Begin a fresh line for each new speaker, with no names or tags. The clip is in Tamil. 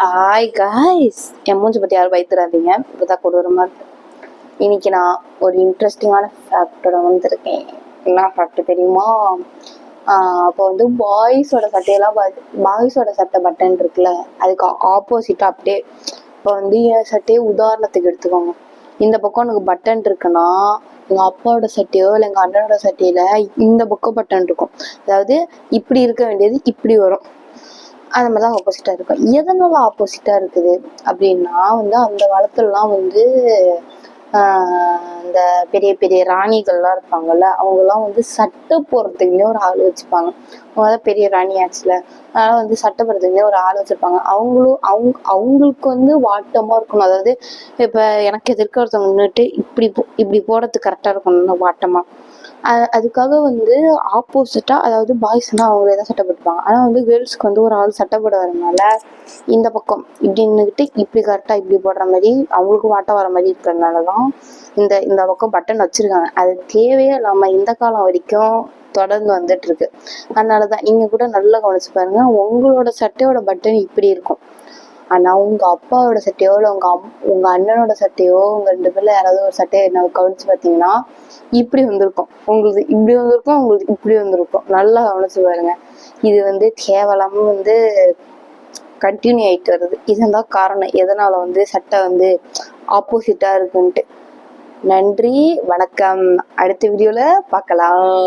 ஹாய் காய்ஸ், என் மூஞ்சி பற்றி யாரும் பயத்துறாதீங்க, இப்போதான் கொடூரமாக இருக்கு. இன்னைக்கு நான் ஒரு இன்ட்ரெஸ்டிங்கான ஃபேக்டோட வந்திருக்கேன். என்ன ஃபேக்ட் தெரியுமா? அப்போ வந்து பாய்ஸோட சட்டையெல்லாம் பாய்ஸோட சட்டை பட்டன் இருக்குல்ல, அதுக்கு ஆப்போசிட்டாக அப்படியே இப்போ வந்து என் சட்டையை உதாரணத்துக்கு எடுத்துக்கோங்க. இந்த பக்கம் எனக்கு பட்டன் இருக்குன்னா எங்கள் அப்பாவோட சட்டையோ இல்லை எங்கள் அண்ணனோட சட்டையில இந்த பக்கம் பட்டன் இருக்கும். அதாவது இப்படி இருக்க வேண்டியது இப்படி வரும். அந்த மாதிரி தான் ஆப்போசிட்டாக இருக்கும். எதனால ஆப்போசிட்டாக இருக்குது அப்படின்னா வந்து அந்த காலத்துலலாம் வந்து இந்த பெரிய பெரிய ராணிகள்லாம் இருப்பாங்கல்ல, அவங்கெல்லாம் வந்து சட்டை போடுறதுக்குன்னே ஒரு ஆள் வச்சுப்பாங்க. அவங்க தான் பெரிய ராணி ஆச்சுல, அதனால வந்து சட்டை போடுறதுக்குன்னே ஒரு ஆள் வச்சுருப்பாங்க. அவங்களுக்கு வந்து வாட்டமாக இருக்கணும். அதாவது இப்போ எனக்கு எதிர்க்க ஒருத்தவங்க நின்றுட்டு இப்படி போடுறதுக்கு கரெக்டாக இருக்கணும் வாட்டமாக. அதுக்காக வந்து ஆப்போசிட்டாக, அதாவது பாய்ஸ்னால் அவங்களே தான் சட்டை போட்டுப்பாங்க. ஆனால் வந்து கேர்ள்ஸ்க்கு வந்து ஒரு ஆள் சட்டை போட வரனால இந்த பக்கம் இப்படி நின்றுக்கிட்டு இப்படி கரெக்டாக இப்படி போடுற மாதிரி அவங்களுக்கு வாட்டம் வர மாதிரி இருக்கிறதுனால தான் இந்த பக்கம் பட்டன் வச்சுருக்காங்க. அது தேவையே இல்லாமல் இந்த காலம் வரைக்கும் தொடர்ந்து வந்துட்டு இருக்கு. அதனால தான் நீங்கள் கூட நல்லா கவனிச்சு பாருங்க, உங்களோட சட்டையோட பட்டன் இப்படி இருக்கும். ஆனால் உங்கள் அப்பாவோட சட்டையோ இல்லை உங்கள் அண்ணனோட சட்டையோ, உங்கள் 2 பேர்ல யாராவது ஒரு சட்டையை என்ன கவனிச்சு பார்த்தீங்கன்னா இப்படி வந்திருக்கும். உங்களுக்கு இப்படி வந்திருக்கும், உங்களுக்கு இப்படி வந்திருக்கும். நல்லா கவனிச்சு பாருங்க. இது வந்து தேவையில்லாம வந்து கண்டினியூ ஆகிட்டு வருது. இதுதான் காரணம் எதனால வந்து சட்டை வந்து ஆப்போசிட்டா இருக்குன்ட்டு. நன்றி, வணக்கம். அடுத்த வீடியோல பார்க்கலாம்.